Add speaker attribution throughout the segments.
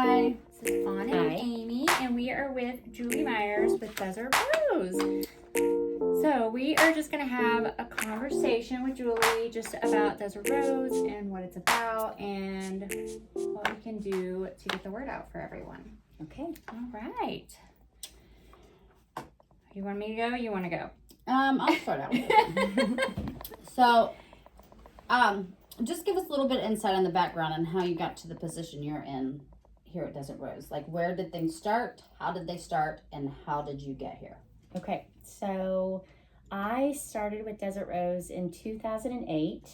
Speaker 1: Hi.
Speaker 2: This is Fawn and Amy, and we are with Julie Myers with Desert Rose. So we are just going to have a conversation with Julie just about Desert Rose and what it's about and what we can do to get the word out for everyone.
Speaker 1: Okay.
Speaker 2: All right. You want me to go? You want to go?
Speaker 1: I'll start out with this. So, just give us a little bit of insight on the background and how you got to the position you're in here at Desert Rose. Like, where did things start? How did they start? And how did you get here?
Speaker 3: Okay, so I started with Desert Rose in 2008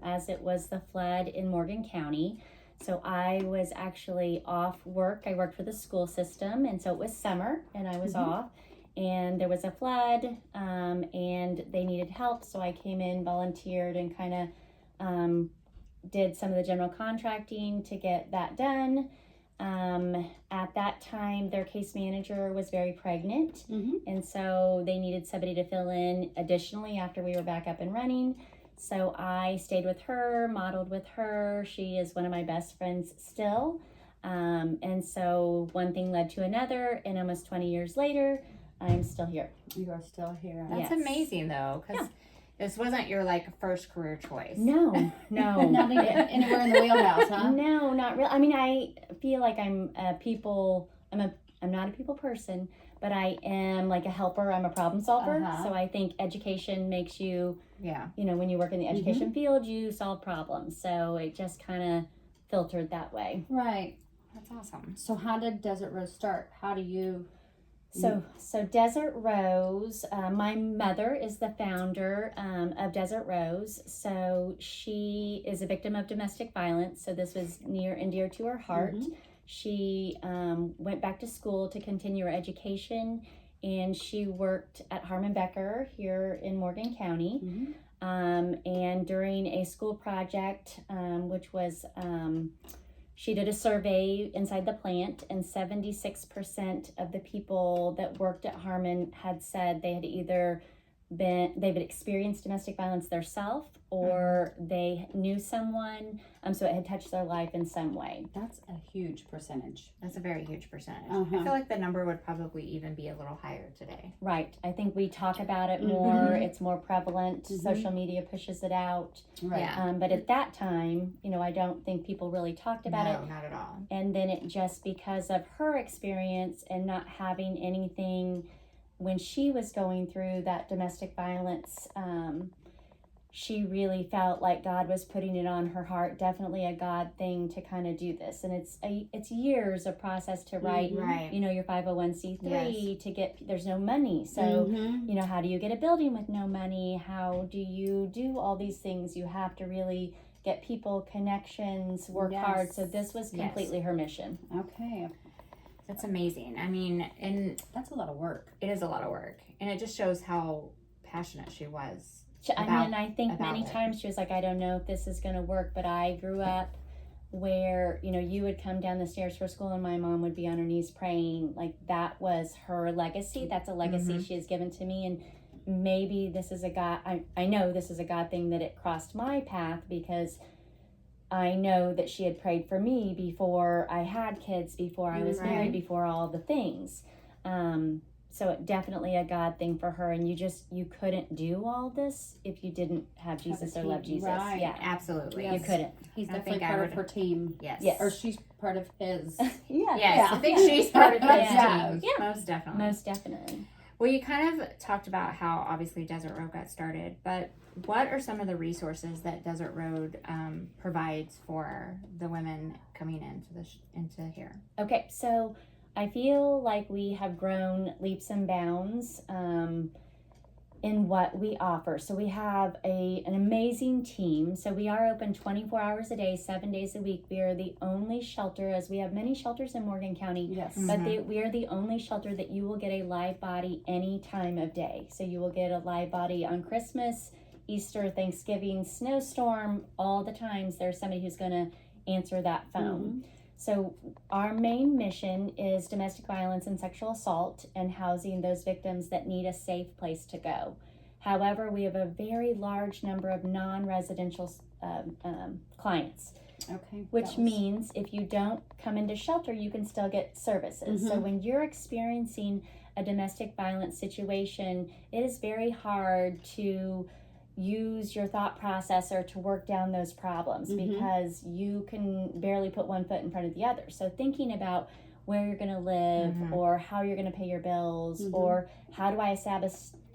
Speaker 3: as it was the flood in Morgan County. So I was actually off work. I worked for the school system, and so it was summer, and I was off. And there was a flood, and they needed help. So I came in, volunteered, and kind of did some of the general contracting to get that done. At that time, their case manager was very pregnant, and so they needed somebody to fill in additionally after we were back up and running. So I stayed with her, modeled with her. She is one of my best friends still. And so one thing led to another, and almost 20 years later, I'm still here.
Speaker 1: You are still here.
Speaker 2: That's
Speaker 3: Yes.
Speaker 2: amazing, though, because this wasn't your, first career choice.
Speaker 3: No.
Speaker 1: Not anywhere in the wheelhouse, huh?
Speaker 3: No, not really. I mean, I feel like I'm not a people person, but I am like a helper. I'm a problem solver. So I think education makes you, when you work in the education field, you solve problems. So it just kind of filtered that way.
Speaker 1: Right.
Speaker 2: That's awesome.
Speaker 1: So how did Desert Rose start? How do you...
Speaker 3: So Desert Rose, my mother is the founder of Desert Rose. So she is a victim of domestic violence. So this was near and dear to her heart. She went back to school to continue her education, and she worked at Harmon Becker here in Morgan County. And during a school project, which was... she did a survey inside the plant, and 76% of the people that worked at Harmon had said they had either they've experienced domestic violence themselves, or they knew someone, so it had touched their life in some way.
Speaker 1: That's a huge percentage.
Speaker 2: That's a very huge percentage. I feel like the number would probably even be a little higher today.
Speaker 3: Right. I think we talk about it more. It's more prevalent. Social media pushes it out.
Speaker 1: Right.
Speaker 2: Yeah.
Speaker 3: But at that time, I don't think people really talked about it.
Speaker 2: No, not at all.
Speaker 3: And then it just, because of her experience and not having anything when she was going through that domestic violence, she really felt like God was putting it on her heart. Definitely a God thing to kind of do this. And it's years of process to write, your 501c3 to get, there's no money. So, how do you get a building with no money? How do you do all these things? You have to really get people connections, work hard. So this was completely her mission.
Speaker 1: Okay.
Speaker 2: That's amazing. I mean, and
Speaker 1: that's a lot of work.
Speaker 2: It is a lot of work. And it just shows how passionate she was.
Speaker 3: I think many times she was like, I don't know if this is going to work, but I grew up where, you would come down the stairs for school and my mom would be on her knees praying. Like, that was her legacy. That's a legacy she has given to me. And maybe this is a God, I know this is a God thing that it crossed my path, because I know that she had prayed for me before I had kids, before I was married, before all the things. So it definitely a God thing for her, and you couldn't do all this if you didn't have Jesus or love Jesus.
Speaker 1: Right.
Speaker 3: Yeah,
Speaker 2: Absolutely.
Speaker 3: You couldn't.
Speaker 1: He's definitely part of her team.
Speaker 2: Yes.
Speaker 1: Or she's part of his.
Speaker 2: Yes. I think she's part of his team.
Speaker 3: Yeah.
Speaker 2: Most definitely.
Speaker 3: Most definitely.
Speaker 2: Well, you kind of talked about how obviously Desert Road got started, but what are some of the resources that Desert Road provides for the women coming into here?
Speaker 3: Okay, so I feel like we have grown leaps and bounds in what we offer. So we have an amazing team. So we are open 24 hours a day, 7 days a week. We are the only shelter, as we have many shelters in Morgan County, but we are the only shelter that you will get a live body any time of day. So you will get a live body on Christmas, Easter, Thanksgiving, snowstorm, all the times there's somebody who's going to answer that phone. So our main mission is domestic violence and sexual assault, and housing those victims that need a safe place to go. However, we have a very large number of non-residential clients.
Speaker 1: Okay.
Speaker 3: which means if you don't come into shelter, you can still get services. So when you're experiencing a domestic violence situation, it is very hard to use your thought processor to work down those problems because you can barely put one foot in front of the other. So thinking about where you're going to live or how you're going to pay your bills or how do I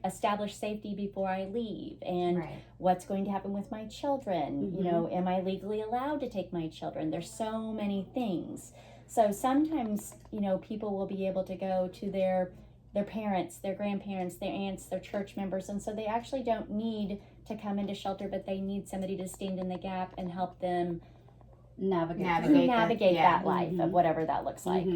Speaker 3: establish safety before I leave, and what's going to happen with my children, you know, am I legally allowed to take my children? There's so many things. So sometimes, you know, people will be able to go to their parents, their grandparents, their aunts, their church members, and so they actually don't need to come into shelter, but they need somebody to stand in the gap and help them navigate that life of whatever that looks like.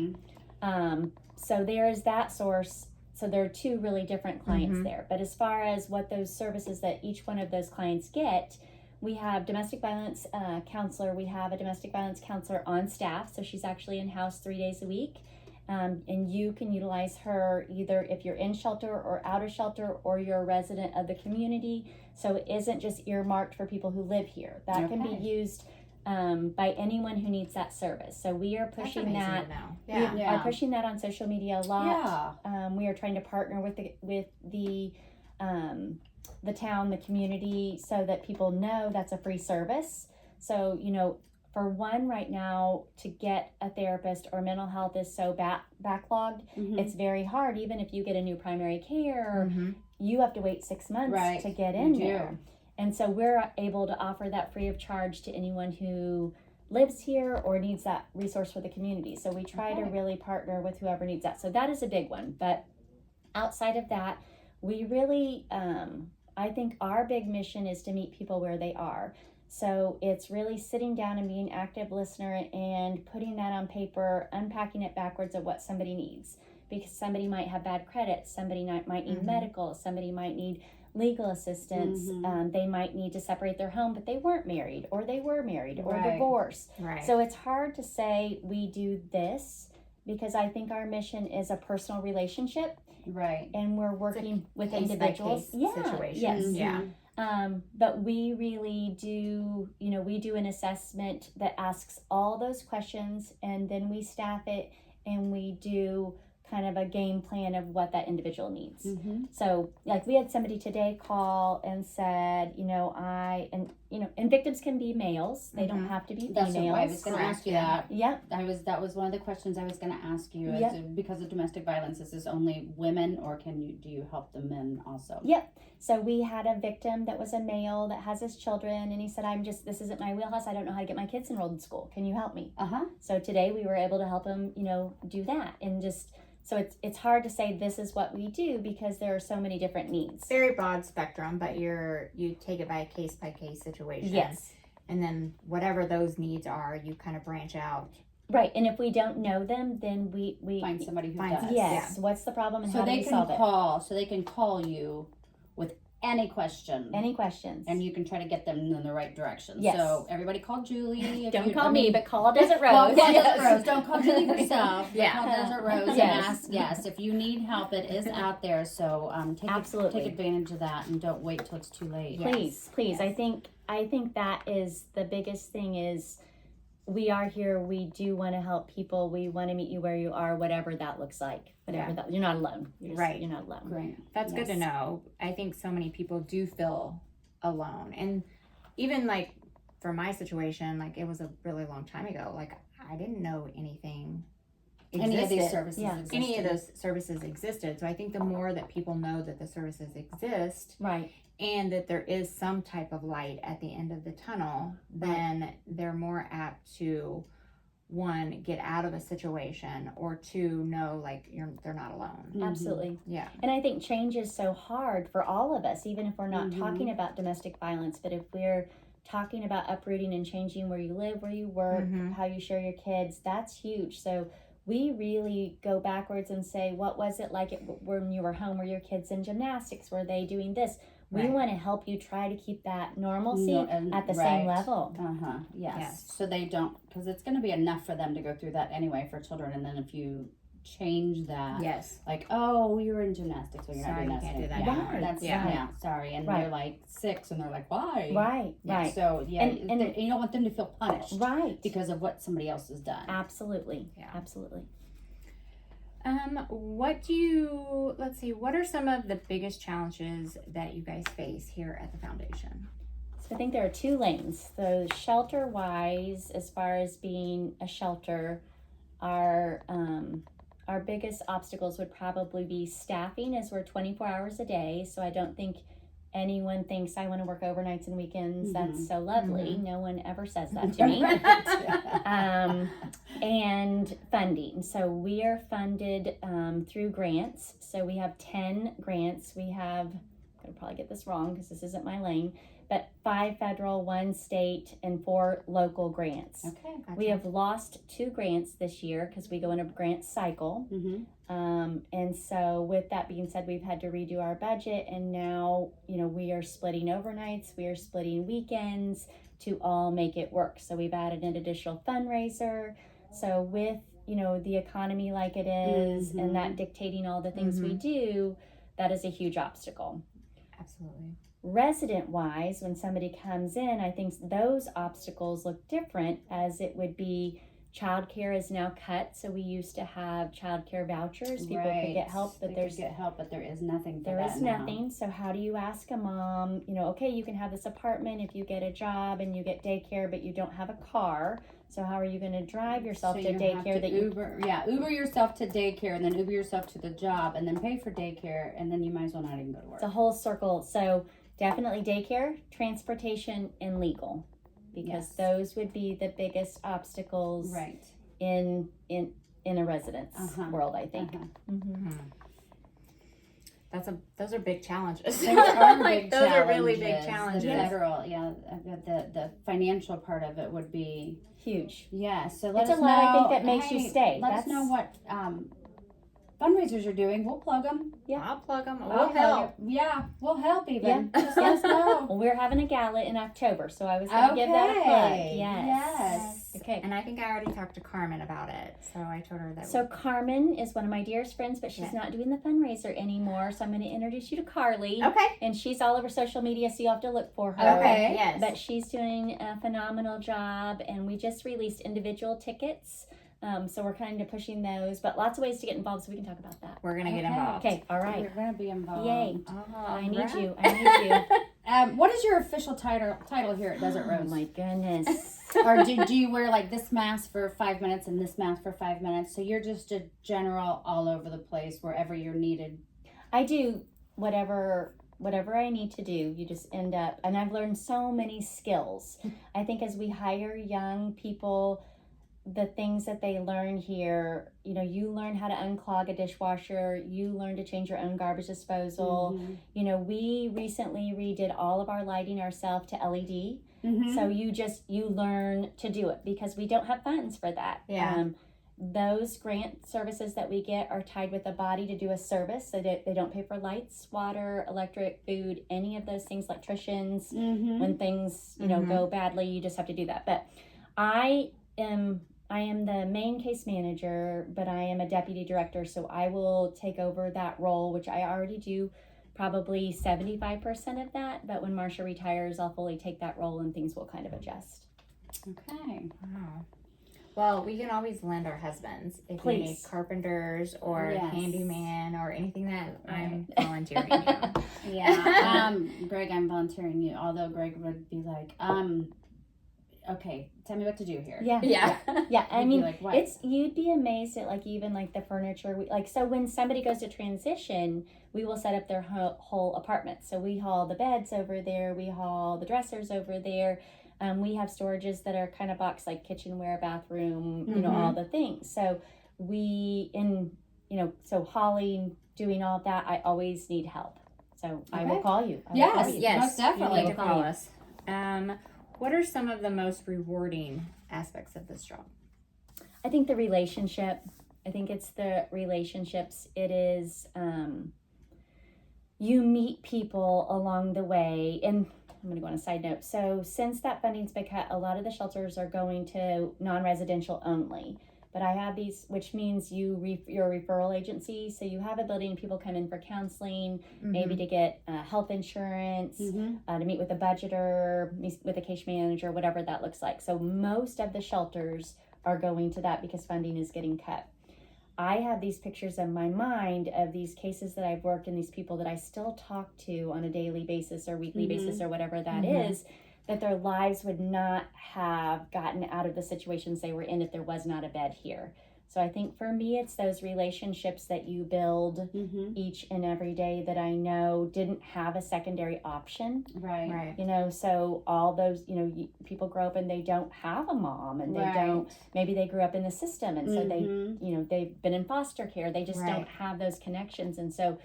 Speaker 3: So there is that source. So there are two really different clients there. But as far as what those services that each one of those clients get, we have domestic violence counselor. We have a domestic violence counselor on staff. So she's actually in house 3 days a week. And you can utilize her either if you're in shelter or out of shelter or you're a resident of the community. So it isn't just earmarked for people who live here. That can be used by anyone who needs that service. So we are pushing that. We are pushing that on social media a lot. We are trying to partner with the town, the community, so that people know that's a free service. So, you know, for one right now, to get a therapist or mental health is so backlogged, it's very hard. Even if you get a new primary care, you have to wait 6 months to get in there. And so we're able to offer that free of charge to anyone who lives here or needs that resource for the community. So we try to really partner with whoever needs that. So that is a big one. But outside of that, we really, I think our big mission is to meet people where they are. So it's really sitting down and being an active listener and putting that on paper, unpacking it backwards of what somebody needs. Because somebody might have bad credit, somebody might need medical, somebody might need legal assistance. They might need to separate their home, but they weren't married, or they were married, or divorced. So it's hard to say we do this because I think our mission is a personal relationship. And we're working with individuals.
Speaker 2: Situation.
Speaker 3: But we really do, you know, we do an assessment that asks all those questions, and then we staff it and we do kind of a game plan of what that individual needs. So like we had somebody today call and said, and victims can be males. They don't have to be females.
Speaker 1: That's what I was going to ask you that. That was one of the questions I was going to ask you. Because of domestic violence, is this only women, or do you help the men also?
Speaker 3: So we had a victim that was a male that has his children, and he said, this isn't my wheelhouse. I don't know how to get my kids enrolled in school. Can you help me? So today we were able to help him, do that. And just, so it's hard to say this is what we do because there are so many different needs.
Speaker 2: Very broad spectrum, but you take it by a case situation.
Speaker 3: Yes.
Speaker 2: And then whatever those needs are, you kind of branch out.
Speaker 3: Right, and if we don't know them, then we
Speaker 1: find somebody who does.
Speaker 3: Yes. What's the problem and how do we solve it?
Speaker 1: So they can call you with any question. And you can try to get them in the right direction.
Speaker 3: Yes.
Speaker 1: So everybody call Julie.
Speaker 3: Don't call me, but call Desert Rose.
Speaker 1: Call Desert Rose. Don't call Julie herself.
Speaker 2: Yeah.
Speaker 1: Call Desert Rose and ask. Yes, if you need help, it is out there. So take advantage of that and don't wait till it's too late.
Speaker 3: Please. Yes. I think that is the biggest thing is we are here. We do want to help people. We want to meet you where you are, whatever that looks like. You're not alone. You're not alone.
Speaker 1: Right.
Speaker 2: That's good to know. I think so many people do feel alone. And even like for my situation, like it was a really long time ago. Like I didn't know anything existed.
Speaker 1: Any of these services existed.
Speaker 2: Any of those services existed. So I think the more that people know that the services exist.
Speaker 3: Right.
Speaker 2: And that there is some type of light at the end of the tunnel, then they're more apt to, one, get out of a situation, or two, know like they're not alone.
Speaker 3: Absolutely.
Speaker 2: Yeah.
Speaker 3: And I think change is so hard for all of us, even if we're not talking about domestic violence, but if we're talking about uprooting and changing where you live, where you work, how you share your kids, that's huge. So we really go backwards and say, what was it like when you were home? Were your kids in gymnastics? Were they doing this? We want to help you try to keep that normalcy at the same level.
Speaker 1: Yes. So they don't, because it's going to be enough for them to go through that anyway for children. And then if you change that.
Speaker 2: Yes.
Speaker 1: Like, oh, you're in gymnastics, so you're
Speaker 2: Sorry,
Speaker 1: not doing
Speaker 2: you
Speaker 1: that.
Speaker 2: can't do that.
Speaker 1: Yeah,
Speaker 3: Right.
Speaker 1: that's
Speaker 2: Yeah.
Speaker 1: sorry. And
Speaker 3: Right.
Speaker 1: they're like 6, and they're like, why?
Speaker 3: Right,
Speaker 1: Yeah,
Speaker 3: right,
Speaker 1: So yeah,
Speaker 3: And-
Speaker 1: you don't want them to feel punished
Speaker 3: right.
Speaker 1: because of what somebody else has done.
Speaker 3: Absolutely.
Speaker 2: Yeah.
Speaker 3: Absolutely.
Speaker 2: What are some of the biggest challenges that you guys face here at the foundation?
Speaker 3: So I think there are 2 lanes. So shelter wise, as far as being a shelter, our biggest obstacles would probably be staffing, as we're 24 hours a day. So I don't think anyone thinks I want to work overnights and weekends. That's so lovely. No one ever says that to me. And funding. So we are funded through grants. So we have 10 grants. We have, I'm going to probably get this wrong because this isn't my lane, but 5 federal, 1 state, and 4 local grants.
Speaker 1: Okay.
Speaker 3: We have lost 2 grants this year because we go in a grant cycle.
Speaker 1: Mm-hmm.
Speaker 3: And so with that being said, we've had to redo our budget, and now, we are splitting overnights, we are splitting weekends to all make it work. So we've added an additional fundraiser. So with, the economy like it is, and that dictating all the things we do, that is a huge obstacle.
Speaker 2: Absolutely.
Speaker 3: Resident wise, when somebody comes in, I think those obstacles look different, as it would be childcare is now cut. So we used to have childcare vouchers. People could get help, but there
Speaker 1: is nothing.
Speaker 3: There is nothing. So how do you ask a mom, okay, you can have this apartment if you get a job and you get daycare, but you don't have a car. So how are you going to drive yourself to daycare?
Speaker 1: Uber yourself to daycare, and then Uber yourself to the job, and then pay for daycare, and then you might as well not even go to work.
Speaker 3: It's a whole circle. So definitely daycare, transportation, and legal, because those would be the biggest obstacles in a residence world, I think.
Speaker 2: Those are big challenges.
Speaker 1: Those are
Speaker 2: big
Speaker 1: those
Speaker 2: challenges.
Speaker 1: are really big
Speaker 2: The
Speaker 1: challenges. The federal, the financial part of it would be
Speaker 3: huge.
Speaker 1: Yeah, so
Speaker 3: it's a lot, I think, that makes you stay.
Speaker 1: Let us know what fundraisers you're doing. We'll plug them.
Speaker 2: Yeah, I'll plug them. We'll help.
Speaker 1: Yeah, we'll help even.
Speaker 3: Yeah.
Speaker 1: Just let us know.
Speaker 3: Well, we're having a gala in October, so I was going to give that a plug. Yes. Okay.
Speaker 2: And I think I already talked to Carmen about it, so I told her that.
Speaker 3: So Carmen is one of my dearest friends, but she's not doing the fundraiser anymore. So I'm going to introduce you to Carly.
Speaker 2: Okay.
Speaker 3: And she's all over social media, so you have to look for her.
Speaker 2: Okay. Yes.
Speaker 3: But she's doing a phenomenal job, and we just released individual tickets. So we're kind of pushing those, but lots of ways to get involved, so we can talk about that.
Speaker 2: We're going to get involved.
Speaker 3: Okay, all right.
Speaker 1: We're going to be involved.
Speaker 3: Yay.
Speaker 2: Oh,
Speaker 3: I need you. I need you.
Speaker 1: What is your official title here at Desert Rose?
Speaker 3: Oh my goodness.
Speaker 1: Or do you wear like this mask for 5 minutes and this mask for 5 minutes? So you're just a general all over the place, wherever you're needed.
Speaker 3: I do whatever I need to do. You just end up, and I've learned so many skills. I think as we hire young people, the things that they learn here, you learn how to unclog a dishwasher, you learn to change your own garbage disposal. We recently redid all of our lighting ourselves to LED. So you learn to do it, because we don't have funds for that. Those grant services that we get are tied with the body to do a service, so that they don't pay for lights, water, electric, food, any of those things, electricians. When things go badly, you just have to do that. But I am the main case manager, but I am a deputy director, so I will take over that role, which I already do probably 75% of that. But when Marsha retires, I'll fully take that role, and things will kind of adjust.
Speaker 1: Okay.
Speaker 2: Wow. Well, we can always lend our husbands if
Speaker 3: Please.
Speaker 2: you need carpenters or handyman or anything that I'm volunteering you.
Speaker 1: Yeah. Greg, I'm volunteering you. Although Greg would be like, okay, tell me what to do here.
Speaker 3: Yeah. I
Speaker 1: You'd
Speaker 3: mean,
Speaker 1: be like, what?
Speaker 3: you'd be amazed at even the furniture. So when somebody goes to transition, we will set up their whole apartment. So we haul the beds over there, we haul the dressers over there. We have storages that are kind of boxed, like kitchenware, bathroom, all the things. So so hauling, doing all of that, I always need help. So I will call you.
Speaker 1: Yes, most definitely.
Speaker 2: You need to call us. What are some of the most rewarding aspects of this job?
Speaker 3: I think the relationship. I think it's the relationships. It is, you meet people along the way. And I'm going to go on a side note. So since that funding's been cut, a lot of the shelters are going to non-residential only. But I have these, which means you're a referral agency, so you have a building and people come in for counseling, maybe to get health insurance, to meet with a budgeter, meet with a case manager, whatever that looks like. So most of the shelters are going to that because funding is getting cut. I have these pictures in my mind of these cases that I've worked and these people that I still talk to on a daily basis or weekly basis or whatever that is, that their lives would not have gotten out of the situations they were in if there was not a bed here. So I think for me, it's those relationships that you build each and every day that I know didn't have a secondary option.
Speaker 1: Right.
Speaker 3: You know, so all those, you know, people grow up and they don't have a mom and they don't, maybe they grew up in the system and so they, you know, they've been in foster care. They just don't have those connections. And so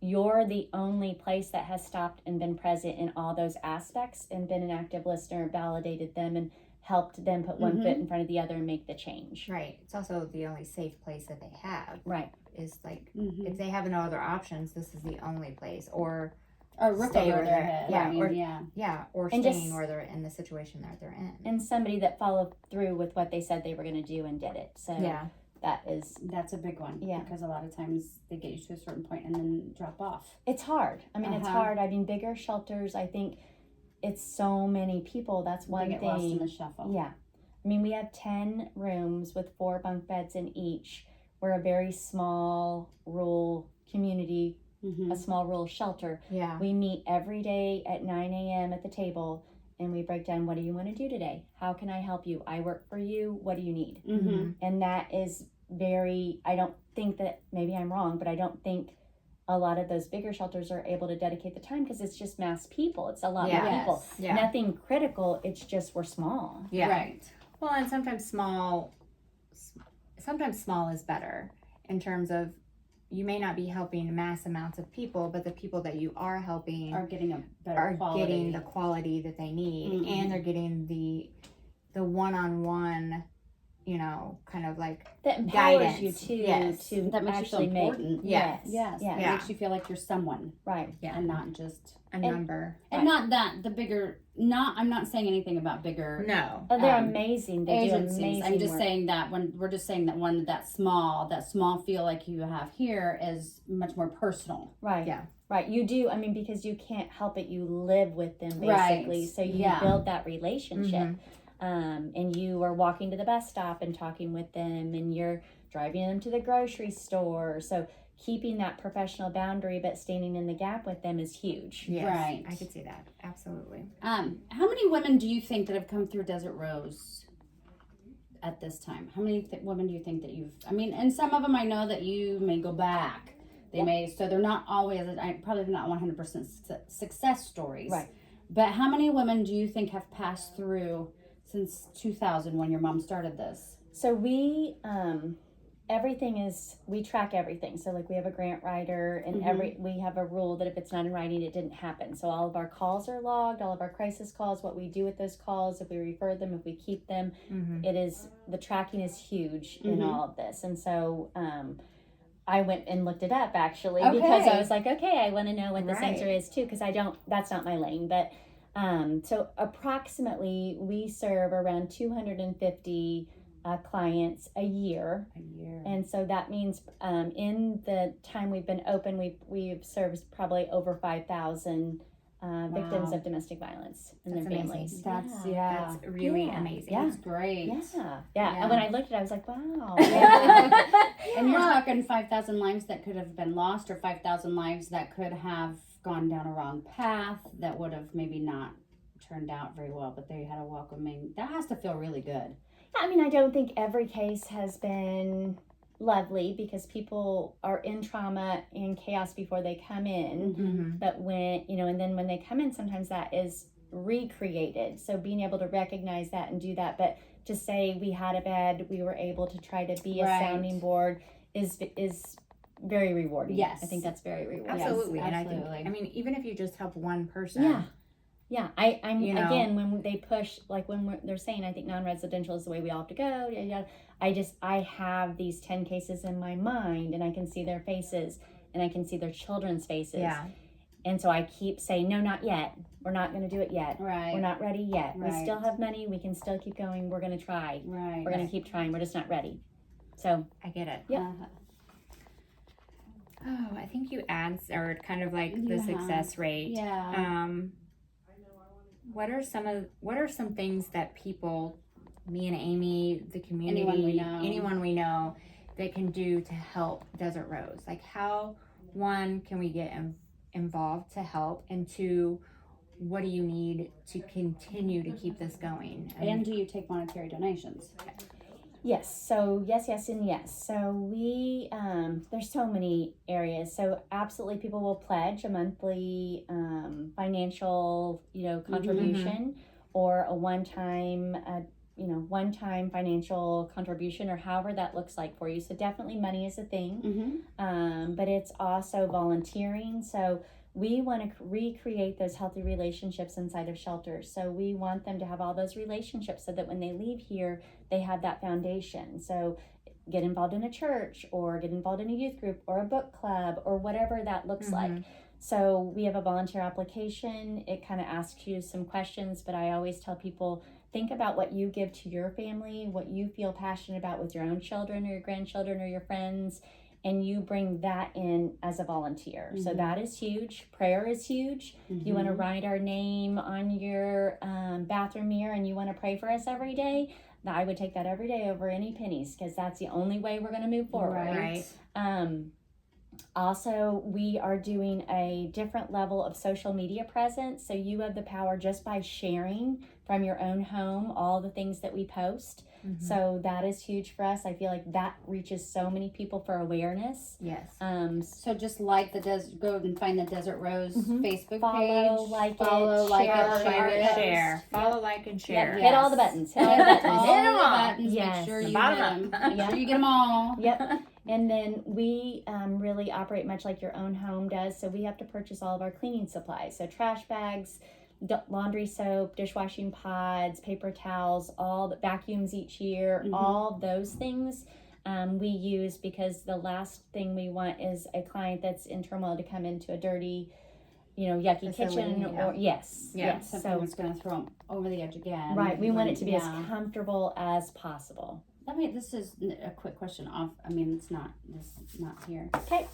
Speaker 3: you're the only place that has stopped and been present in all those aspects and been an active listener, validated them and helped them put one foot in front of the other and make the change.
Speaker 4: Right. It's also the only safe place that they have.
Speaker 3: Right.
Speaker 4: Is like, if they have no other options, this is the only place. Or
Speaker 1: roof
Speaker 4: stay
Speaker 1: over
Speaker 4: where
Speaker 1: their
Speaker 4: they're
Speaker 1: head.
Speaker 4: yeah,
Speaker 1: I mean,
Speaker 4: or or
Speaker 3: And
Speaker 4: staying
Speaker 3: just-
Speaker 4: where they're in the situation that they're in.
Speaker 3: And somebody that followed through with what they said they were going to do and did it. So that is,
Speaker 1: that's a big one.
Speaker 3: Yeah.
Speaker 1: Because a lot of times they get you to a certain point and then drop off.
Speaker 3: it's hard. I mean, it's hard. I mean, bigger shelters, I think it's so many people. That's one
Speaker 1: They get
Speaker 3: thing.
Speaker 1: lost in the shuffle.
Speaker 3: Yeah. I mean, we have 10 rooms with 4 bunk beds in each. We're a very small rural community, a small rural shelter.
Speaker 4: Yeah.
Speaker 3: We meet every day at 9 a.m. at the table and we break down, what do you want to do today? How can I help you? I work for you. What do you need? And that is very, I don't think that, maybe I'm wrong, but I don't think a lot of those bigger shelters are able to dedicate the time because it's just mass people. It's a lot more people.
Speaker 4: Yeah.
Speaker 3: Nothing critical. It's just we're small.
Speaker 4: Yeah.
Speaker 1: Right.
Speaker 4: Well, and sometimes small is better in terms of you may not be helping mass amounts of people, but the people that you are helping
Speaker 1: Are getting a better
Speaker 4: are
Speaker 1: quality.
Speaker 4: getting the quality that they need, and they're getting the one-on-one, you know, kind of like
Speaker 3: That empowers
Speaker 4: guidance.
Speaker 3: you too
Speaker 4: Yes.
Speaker 3: to
Speaker 1: That makes you
Speaker 3: actually
Speaker 1: feel
Speaker 3: make.
Speaker 1: important.
Speaker 4: Yes.
Speaker 1: Yes.
Speaker 3: Yeah.
Speaker 1: It
Speaker 4: Yeah.
Speaker 1: makes you feel like you're someone.
Speaker 3: Right.
Speaker 4: Yeah.
Speaker 1: And not just
Speaker 4: a number.
Speaker 1: and not that the bigger I'm not saying anything about bigger
Speaker 4: No.
Speaker 3: Oh, they're
Speaker 1: Um,
Speaker 3: amazing. They
Speaker 1: agencies.
Speaker 3: do amazing
Speaker 1: I'm just
Speaker 3: work.
Speaker 1: saying that when we're just saying that one that small feel like you have here is much more personal.
Speaker 3: Right.
Speaker 4: Yeah.
Speaker 3: Right. You do. I mean, because you can't help it. You live with them
Speaker 1: Right.
Speaker 3: basically. So you
Speaker 1: Yeah.
Speaker 3: build that relationship. And you are walking to the bus stop and talking with them and you're driving them to the grocery store. So keeping that professional boundary but standing in the gap with them is huge.
Speaker 4: Yes.
Speaker 1: Right.
Speaker 4: I could see that. Absolutely.
Speaker 1: How many women do you think that have come through Desert Rose at this time? How many women do you think that you've? I mean, and some of them I know that you may go back. They may, so they're not always. Probably not 100% success stories.
Speaker 3: Right.
Speaker 1: But how many women do you think have passed through since 2000 when your mom started this?
Speaker 3: So we we track everything. So like we have a grant writer and we have a rule that if it's not in writing, it didn't happen. So all of our calls are logged, all of our crisis calls, what we do with those calls, if we refer them, if we keep them, the tracking is huge in all of this. And so, I went and looked it up actually because I was like, okay, I want to know what this answer is too. Cause that's not my lane, but, so approximately we serve around 250 clients a year. And so that means in the time we've been open, we've served probably over 5,000 victims of domestic violence and
Speaker 4: That's
Speaker 3: their families.
Speaker 4: amazing.
Speaker 1: That's
Speaker 4: That's really
Speaker 3: Yeah.
Speaker 4: amazing.
Speaker 3: Yeah.
Speaker 1: That's great.
Speaker 3: Yeah. And when I looked at it, I was like, wow.
Speaker 1: And you're talking 5,000 lives that could have been lost, or 5,000 lives that could have gone down a wrong path that would have maybe not turned out very well, but they had a welcoming. That has to feel really good.
Speaker 3: I mean, I don't think every case has been lovely because people are in trauma and chaos before they come in. But when, and then when they come in, sometimes that is recreated. So being able to recognize that and do that, but to say we had a bed, we were able to try to be a sounding board is very rewarding.
Speaker 1: Yes.
Speaker 3: I think that's very rewarding.
Speaker 4: Absolutely.
Speaker 1: Yes,
Speaker 4: And
Speaker 1: absolutely.
Speaker 4: I think, even if you just help one person.
Speaker 3: Yeah, I'm again when they push, like when they're saying I think non-residential is the way we all have to go. I have these 10 cases in my mind, and I can see their faces, and I can see their children's faces.
Speaker 4: Yeah.
Speaker 3: And so I keep saying, no, not yet. We're not going to do it yet.
Speaker 1: Right.
Speaker 3: We're not ready yet.
Speaker 1: Right.
Speaker 3: We still have money. We can still keep going. We're going to try.
Speaker 1: Right.
Speaker 3: We're going to keep trying. We're just not ready. So
Speaker 4: I get it.
Speaker 3: Yep.
Speaker 2: Oh, I think you add or kind of like the
Speaker 1: Yeah.
Speaker 2: success rate.
Speaker 1: Yeah.
Speaker 2: What are some things that people, me and Amy, the community,
Speaker 1: Anyone we know.
Speaker 2: that can do to help Desert Rose? Like how, one, can we get involved to help, and two, what do you need to continue to keep this going?
Speaker 1: And do you take monetary donations?
Speaker 3: yes, so yes, and yes. So we there's so many areas. So absolutely, people will pledge a monthly financial, contribution, or a one-time financial contribution, or however that looks like for you. So definitely money is a thing, but it's also volunteering. So we want to recreate those healthy relationships inside of shelters. So we want them to have all those relationships so that when they leave here, they have that foundation. So get involved in a church, or get involved in a youth group, or a book club, or whatever that looks like. So we have a volunteer application. It kind of asks you some questions, but I always tell people, think about what you give to your family, what you feel passionate about with your own children or your grandchildren or your friends, and you bring that in as a volunteer. So that is huge. Prayer is huge. If you want to write our name on your bathroom mirror and you want to pray for us every day, I would take that every day over any pennies, because that's the only way we're going to move forward.
Speaker 1: Right.
Speaker 3: Also, we are doing a different level of social media presence. So you have the power just by sharing from your own home all the things that we post. So that is huge for us. I feel like that reaches so many people for awareness.
Speaker 4: Yes.
Speaker 1: So just like go and find the Desert Rose Facebook
Speaker 3: Follow,
Speaker 1: page.
Speaker 3: like
Speaker 1: Follow,
Speaker 3: it,
Speaker 1: like
Speaker 3: share,
Speaker 1: it, share it.
Speaker 2: Share. Follow, like, and share.
Speaker 3: Hit all the buttons. Hit all the buttons.
Speaker 1: All
Speaker 2: Hit 'em
Speaker 1: the
Speaker 2: all.
Speaker 1: buttons.
Speaker 3: Yes.
Speaker 1: Make sure you
Speaker 2: Bottom
Speaker 1: hit
Speaker 2: up.
Speaker 1: 'em. Make sure you get them all.
Speaker 3: Yep. And then we really operate much like your own home does. So we have to purchase all of our cleaning supplies. So trash bags, laundry soap, dishwashing pods, paper towels, all the vacuums each year, all those things we use, because the last thing we want is a client that's in turmoil to come into a dirty, yucky
Speaker 4: Facility,
Speaker 3: kitchen.
Speaker 4: yeah.
Speaker 3: Or yes.
Speaker 1: Something
Speaker 3: So
Speaker 1: that's going to throw them over the edge again.
Speaker 3: right, we want it to be
Speaker 1: Yeah.
Speaker 3: as comfortable as possible.
Speaker 1: This is a quick question off. It's not here.
Speaker 3: Okay.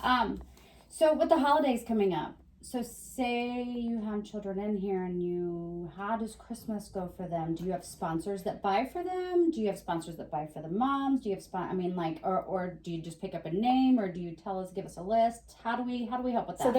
Speaker 1: So with the holidays coming up, so say you have children in here, and how does Christmas go for them? Do you have sponsors that buy for them? Do you have sponsors that buy for the moms? Do you have or do you just pick up a name, or do you give us a list? How do we help with that?
Speaker 3: So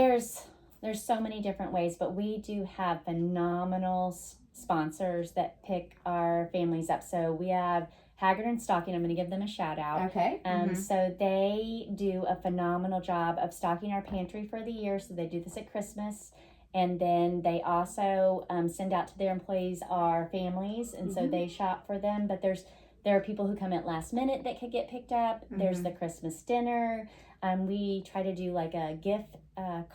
Speaker 3: there's so many different ways, but we do have phenomenal sponsors that pick our families up. So we have Haggard and Stocking. I'm going to give them a shout out.
Speaker 1: Okay.
Speaker 3: So they do a phenomenal job of stocking our pantry for the year. So they do this at Christmas, and then they also send out to their employees our families, and so they shop for them. But there are people who come at last minute that could get picked up. There's the Christmas dinner. We try to do like a gift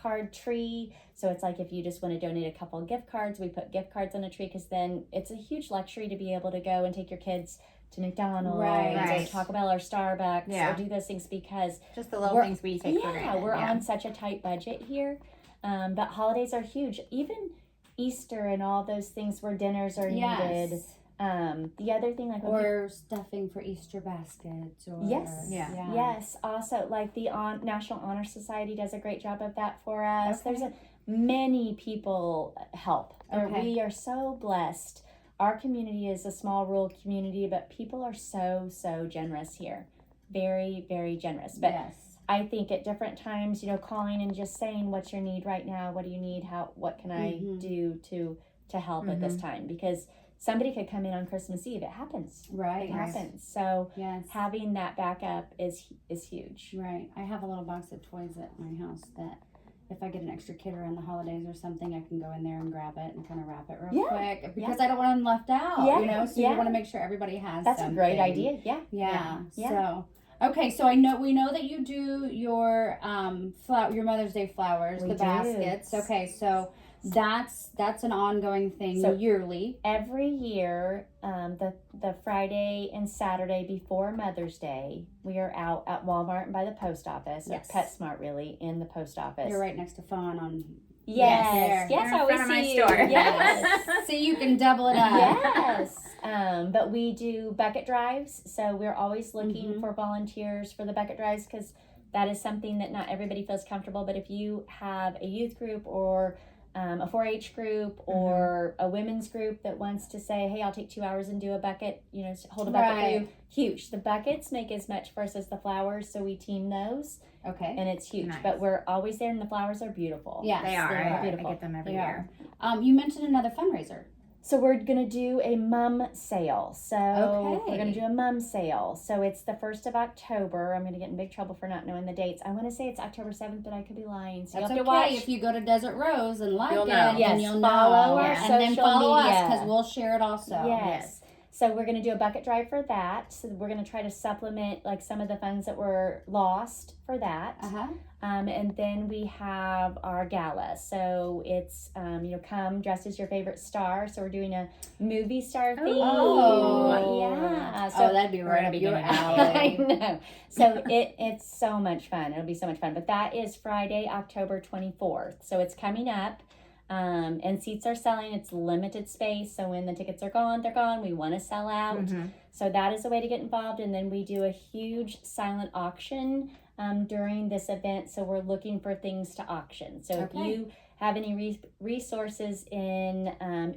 Speaker 3: card tree. So it's like if you just want to donate a couple of gift cards, we put gift cards on a tree, because then it's a huge luxury to be able to go and take your kids to McDonald's
Speaker 1: Right.
Speaker 3: or Taco Bell or Starbucks
Speaker 4: Yeah.
Speaker 3: or do those things, because
Speaker 4: Just the little things we take for granted.
Speaker 3: we're on such a tight budget here. But holidays are huge. Even Easter and all those things where dinners are needed.
Speaker 1: Yes.
Speaker 3: The other thing, like
Speaker 1: Or stuffing for Easter baskets. Or
Speaker 3: Yes.
Speaker 4: Yeah.
Speaker 3: Yes. Also, like the National Honor Society does a great job of that for us.
Speaker 1: Okay.
Speaker 3: There's many people help.
Speaker 1: Okay.
Speaker 3: We are so blessed. Our community is a small rural community, but people are so generous here. Very, very generous. But
Speaker 1: yes.
Speaker 3: I think at different times, calling and just saying, what's your need right now? What do you need? What can I do to help at this time? Because somebody could come in on Christmas Eve. It happens.
Speaker 1: Right.
Speaker 3: It happens. So
Speaker 1: Yes.
Speaker 3: having that backup is huge.
Speaker 1: Right. I have a little box of toys at my house that if I get an extra kid around the holidays or something, I can go in there and grab it and kind of wrap it real quick, because I don't want them left out, so you want to make sure everybody has
Speaker 3: That's
Speaker 1: something.
Speaker 3: a great idea. Yeah.
Speaker 1: Yeah.
Speaker 3: Yeah.
Speaker 1: So, okay. So we know that you do your your Mother's Day flowers,
Speaker 3: We
Speaker 1: the
Speaker 3: do.
Speaker 1: baskets. Okay. So that's an ongoing thing
Speaker 3: So-
Speaker 1: yearly.
Speaker 3: Every year, the Friday and Saturday before Mother's Day, we are out at Walmart and by the post office,
Speaker 1: Yes.
Speaker 3: or PetSmart, really, in the post office.
Speaker 1: You're right next to Fawn on
Speaker 3: Yes.
Speaker 2: They're
Speaker 3: Yes,
Speaker 2: in
Speaker 3: I always
Speaker 2: front of my
Speaker 3: see you.
Speaker 2: store.
Speaker 3: Yes.
Speaker 1: So you can double it up.
Speaker 3: Yes. But we do bucket drives, so we're always looking
Speaker 1: Mhm.
Speaker 3: for volunteers for the bucket drives because that is something that not everybody feels comfortable. But if you have a youth group or a 4-H group or a women's group that wants to say, "Hey, I'll take 2 hours and do a bucket," hold a bucket for
Speaker 1: Right.
Speaker 3: you. Huge. The buckets make as much for us as the flowers, so we team those,
Speaker 1: Okay.
Speaker 3: and it's huge.
Speaker 4: Nice.
Speaker 3: But we're always there, and the flowers are beautiful.
Speaker 1: Yes,
Speaker 4: They are.
Speaker 3: they're
Speaker 4: I
Speaker 3: beautiful.
Speaker 4: get them every
Speaker 1: They
Speaker 4: year.
Speaker 1: are. You mentioned another fundraiser.
Speaker 3: So we're gonna do a mum sale. So
Speaker 1: Okay.
Speaker 3: we're gonna do a mum sale. So it's the 1st of October. I'm gonna get in big trouble for not knowing the dates. I want to say it's October 7th, but I could be lying. So
Speaker 1: That's
Speaker 3: you have
Speaker 1: okay.
Speaker 3: to watch.
Speaker 1: If you go to Desert Rose and like
Speaker 4: You'll
Speaker 1: it,
Speaker 4: know.
Speaker 1: then
Speaker 3: Yes,
Speaker 1: you'll
Speaker 3: follow
Speaker 1: know.
Speaker 3: our
Speaker 1: And then
Speaker 3: social
Speaker 1: follow us
Speaker 3: media.
Speaker 1: because we'll share it also.
Speaker 3: Yes. So we're gonna do a bucket drive for that. So we're gonna try to supplement like some of the funds that were lost for that.
Speaker 1: Uh-huh.
Speaker 3: And then we have our gala. So it's come dressed as your favorite star. So we're doing a movie star theme.
Speaker 1: Oh.
Speaker 3: Yeah.
Speaker 1: So that'd be right
Speaker 4: gonna
Speaker 1: up
Speaker 4: be
Speaker 1: your
Speaker 4: doing it.
Speaker 3: I
Speaker 1: alley.
Speaker 3: know. So it's so much fun. It'll be so much fun. But that is Friday, October 24th. So it's coming up. And seats are selling. It's limited space. So when the tickets are gone, they're gone. We want to sell out.
Speaker 4: Mhm.
Speaker 3: So that is a way to get involved. And then we do a huge silent auction during this event. So we're looking for things to auction. So if
Speaker 1: Okay.
Speaker 3: you have any resources in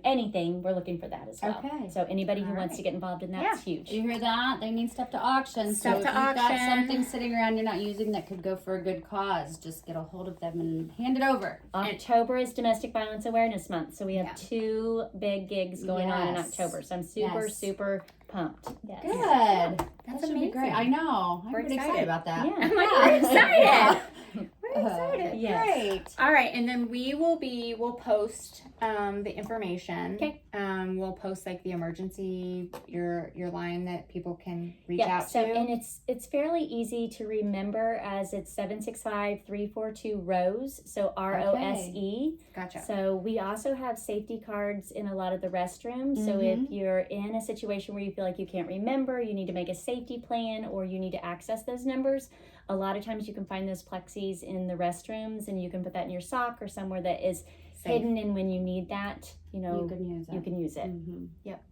Speaker 3: anything, we're looking for that as well.
Speaker 1: Okay.
Speaker 3: So anybody who
Speaker 4: All
Speaker 3: wants
Speaker 4: right.
Speaker 3: to get involved in that's huge.
Speaker 1: You hear that? They need stuff to auction.
Speaker 2: Stuff
Speaker 1: so
Speaker 2: to
Speaker 1: if you've got
Speaker 2: auction.
Speaker 1: something sitting around you're not using that could go for a good cause, just get a hold of them and hand it over.
Speaker 3: October is Domestic Violence Awareness Month, so we have
Speaker 1: Yeah.
Speaker 3: 2 big gigs going on in
Speaker 1: Yes.
Speaker 3: October. So I'm super,
Speaker 1: Yes.
Speaker 3: super pumped. Yes.
Speaker 1: Good.
Speaker 2: That's
Speaker 1: That should be great.
Speaker 2: amazing.
Speaker 1: I know. I'm
Speaker 2: We're
Speaker 1: pretty
Speaker 2: excited.
Speaker 1: excited about that.
Speaker 3: Yeah.
Speaker 2: I'm like, we're excited.
Speaker 1: Yeah.
Speaker 2: We're excited.
Speaker 3: Yes.
Speaker 1: Great.
Speaker 2: All right, and then we'll post the information.
Speaker 3: Okay.
Speaker 2: We'll post like the emergency your line that people can reach
Speaker 3: Yeah,
Speaker 2: out
Speaker 3: so
Speaker 2: to.
Speaker 3: and it's fairly easy to remember as it's 765-342 ROSE, so ROSE.
Speaker 2: Gotcha.
Speaker 3: So we also have safety cards in a lot of the restrooms. So if you're in a situation where you feel like you can't remember, you need to make a safety plan, or you need to access those numbers, a lot of times you can find those plexis in the restrooms, and you can put that in your sock or somewhere that is
Speaker 2: Safe.
Speaker 3: hidden, and when you need that,
Speaker 1: You can use it.
Speaker 3: you can use it.
Speaker 1: Mm-hmm.
Speaker 3: Yep.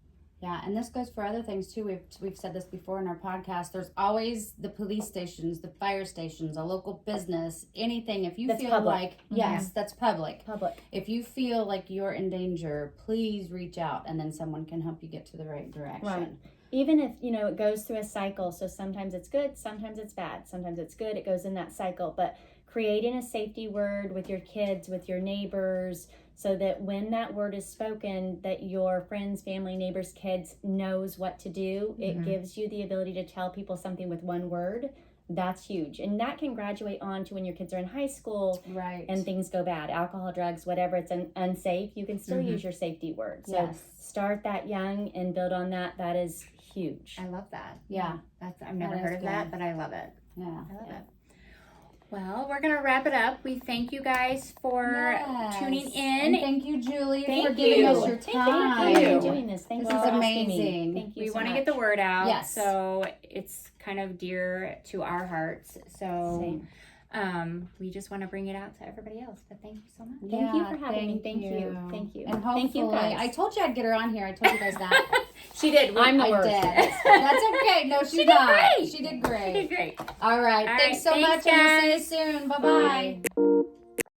Speaker 1: Yeah, and this goes for other things too. We've said this before in our podcast. There's always the police stations, the fire stations, a local business, anything. If you
Speaker 3: That's
Speaker 1: feel
Speaker 3: public.
Speaker 1: like yes, that's public.
Speaker 3: Public.
Speaker 1: If you feel like you're in danger, please reach out, and then someone can help you get to the right direction.
Speaker 3: Right. Even if it goes through a cycle, so sometimes it's good, sometimes it's bad, sometimes it's good, it goes in that cycle. But creating a safety word with your kids, with your neighbors, so that when that word is spoken, that your friends, family, neighbors, kids knows what to do. It gives you the ability to tell people something with one word. That's huge. And that can graduate on to when your kids are in high school
Speaker 1: Right.
Speaker 3: and things go bad, alcohol, drugs, whatever, it's unsafe, you can still use your safety word. So
Speaker 1: Yes.
Speaker 3: start that young and build on that. That is huge.
Speaker 4: I love that.
Speaker 1: Yeah.
Speaker 4: I've never
Speaker 1: That
Speaker 4: heard
Speaker 1: is
Speaker 4: of that,
Speaker 1: good.
Speaker 4: but I love it.
Speaker 1: Yeah.
Speaker 4: I love it.
Speaker 2: Well, we're gonna wrap it up. We thank you guys for tuning in.
Speaker 1: And thank you, Julie,
Speaker 2: Thank
Speaker 1: for giving
Speaker 2: you.
Speaker 1: us your
Speaker 3: Thank
Speaker 1: time.
Speaker 3: you for doing this. Thank
Speaker 1: This
Speaker 3: you
Speaker 1: is
Speaker 3: for asking me.
Speaker 1: amazing.
Speaker 3: Thank you
Speaker 2: We
Speaker 3: so
Speaker 2: want to
Speaker 3: much.
Speaker 2: get the word out.
Speaker 1: Yes.
Speaker 2: So it's kind of dear to our hearts. So
Speaker 3: Same.
Speaker 2: we just want to bring it out to everybody else. But thank you so much.
Speaker 3: Thank you
Speaker 1: Yeah,
Speaker 3: for having me. Thank you. Thank you.
Speaker 1: And
Speaker 3: Thank you,
Speaker 1: hopefully,
Speaker 3: guys.
Speaker 1: I told you I'd get her on here. I told you guys that.
Speaker 2: She did.
Speaker 3: I'm the
Speaker 1: I
Speaker 3: worst.
Speaker 1: did. That's okay. No, she's
Speaker 2: She did
Speaker 1: not.
Speaker 2: great.
Speaker 1: She did
Speaker 2: She
Speaker 1: great.
Speaker 2: did great.
Speaker 1: All right.
Speaker 2: All
Speaker 1: Thanks
Speaker 2: right,
Speaker 1: so
Speaker 2: thanks,
Speaker 1: much. And we'll see
Speaker 2: guys.
Speaker 1: you soon. Bye-bye.
Speaker 2: Bye.